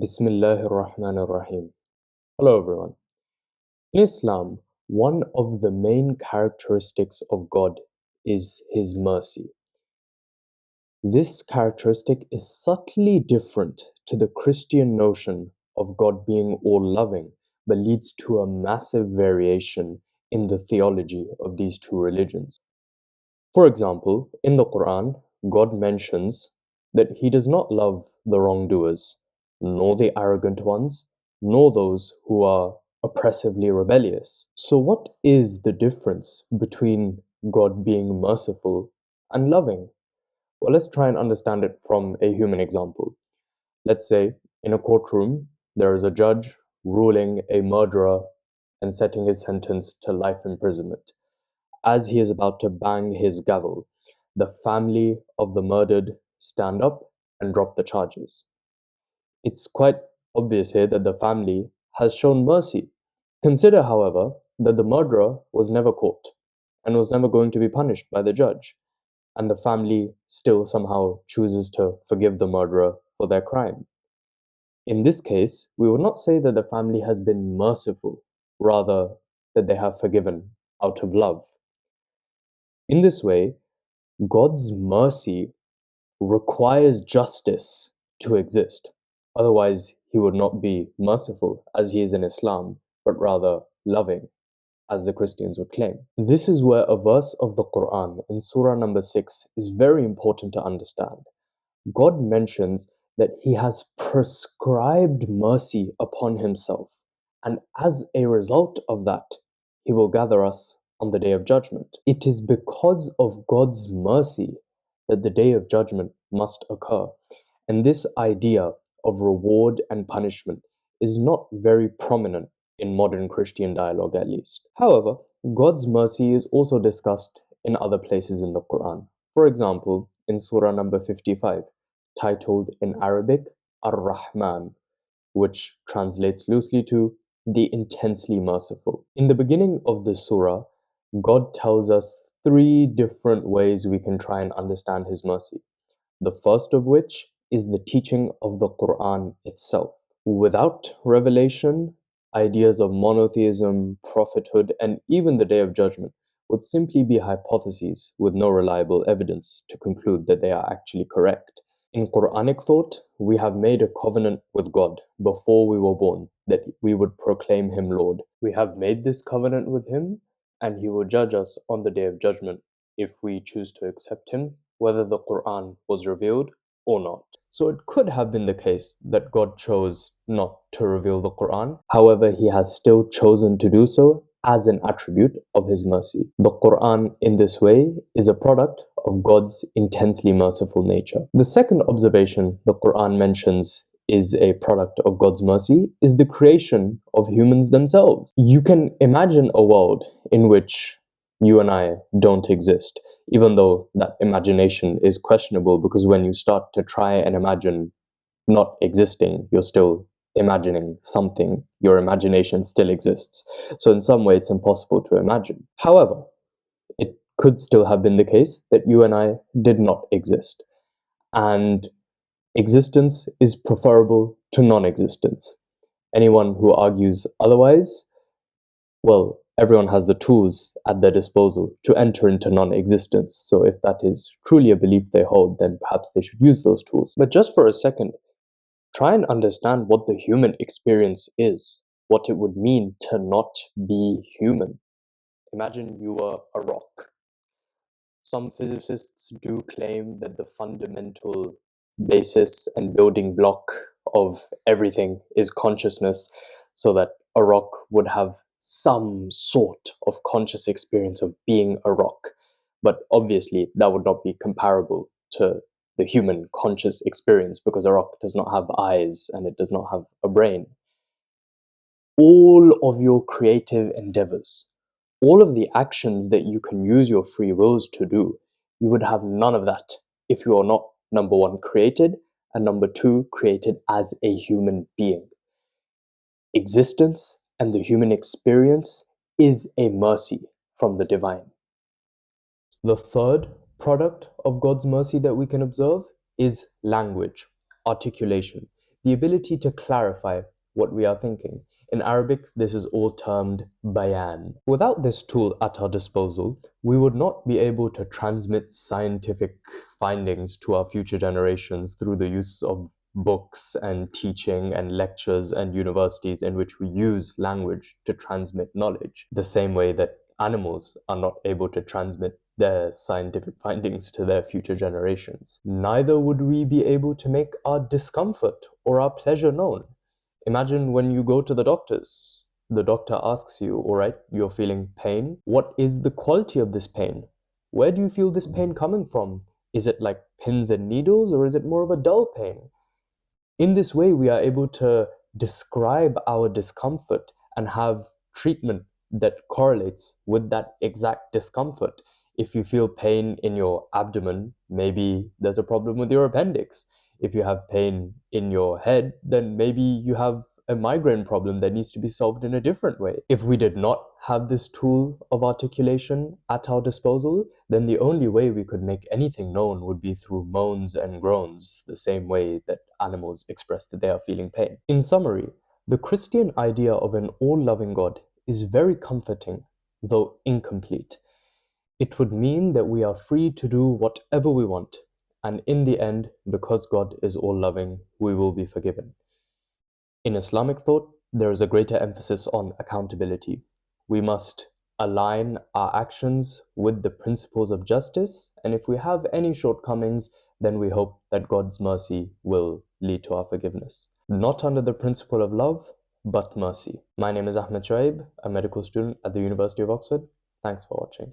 Bismillahir Rahmanir Rahim. Hello everyone. In Islam, one of the main characteristics of God is His mercy. This characteristic is subtly different to the Christian notion of God being all-loving, but leads to a massive variation in the theology of these two religions. For example, in the Quran, God mentions that He does not love the wrongdoers, nor the arrogant ones, nor those who are oppressively rebellious. So, what is the difference between God being merciful and loving? Well, let's try and understand it from a human example. Let's say in a courtroom, there is a judge ruling a murderer and setting his sentence to life imprisonment. As he is about to bang his gavel, the family of the murdered stand up and drop the charges. It's quite obvious here that the family has shown mercy. Consider, however, that the murderer was never caught and was never going to be punished by the judge, and the family still somehow chooses to forgive the murderer for their crime. In this case, we would not say that the family has been merciful, rather that they have forgiven out of love. In this way, God's mercy requires justice to exist. Otherwise, He would not be merciful as He is in Islam, but rather loving, as the Christians would claim. This is where a verse of the Quran in Surah number 6 is very important to understand. God mentions that He has prescribed mercy upon Himself, and as a result of that, He will gather us on the Day of Judgment. It is because of God's mercy that the Day of Judgment must occur. And this idea of reward and punishment is not very prominent in modern Christian dialogue, at least. However, God's mercy is also discussed in other places in the Quran. For example, in Surah number 55, titled in Arabic Ar-Rahman, which translates loosely to the intensely merciful. In the beginning of the surah, God tells us three different ways we can try and understand His mercy. The first of which is the teaching of the Quran itself. Without revelation, ideas of monotheism, prophethood, and even the Day of Judgment would simply be hypotheses with no reliable evidence to conclude that they are actually correct. In Quranic thought, we have made a covenant with God before we were born that we would proclaim Him Lord. We have made this covenant with Him, and He will judge us on the Day of Judgment if we choose to accept Him, whether the Quran was revealed or not. So it could have been the case that God chose not to reveal the Quran. However, He has still chosen to do so as an attribute of His mercy. The Quran, in this way, is a product of God's intensely merciful nature. The second observation the Quran mentions is a product of God's mercy is the creation of humans themselves. You can imagine a world in which you and I don't exist, even though that imagination is questionable, because when you start to try and imagine not existing, you're still imagining something. Your imagination still exists. So in some way, it's impossible to imagine. However, it could still have been the case that you and I did not exist. And existence is preferable to non-existence. Anyone who argues otherwise, well, everyone has the tools at their disposal to enter into non-existence. So if that is truly a belief they hold, then perhaps they should use those tools. But just for a second, try and understand what the human experience is, what it would mean to not be human. Imagine you were a rock. Some physicists do claim that the fundamental basis and building block of everything is consciousness, so that a rock would have some sort of conscious experience of being a rock. But obviously, that would not be comparable to the human conscious experience, because a rock does not have eyes and it does not have a brain. All of your creative endeavors, all of the actions that you can use your free wills to do, you would have none of that if you are not, number one, created, and number two, created as a human being. Existence and the human experience is a mercy from the divine. The third product of God's mercy that we can observe is language, articulation. the ability to clarify what we are thinking. In Arabic, this is all termed bayan. Without this tool at our disposal, we would not be able to transmit scientific findings to our future generations through the use of books and teaching and lectures and universities in which we use language to transmit knowledge, the same way that animals are not able to transmit their scientific findings to their future generations. Neither would we be able to make our discomfort or our pleasure known. Imagine when you go to the doctors. The doctor asks you, all right, you're feeling pain. What is the quality of this pain? Where do you feel this pain coming from? Is it like pins and needles, or is it more of a dull pain? In this way, we are able to describe our discomfort and have treatment that correlates with that exact discomfort. If you feel pain in your abdomen, maybe there's a problem with your appendix. If you have pain in your head, then maybe you have a migraine problem that needs to be solved in a different way. If we did not have this tool of articulation at our disposal, then the only way we could make anything known would be through moans and groans, the same way that animals express that they are feeling pain. In summary, the Christian idea of an all-loving God is very comforting, though incomplete. It would mean that we are free to do whatever we want, and in the end, because God is all-loving, we will be forgiven. In Islamic thought, there is a greater emphasis on accountability. We must align our actions with the principles of justice, and if we have any shortcomings, then we hope that God's mercy will lead to our forgiveness. Not under the principle of love, but mercy. My name is Ahmed Shoaib, a medical student at the University of Oxford. Thanks for watching.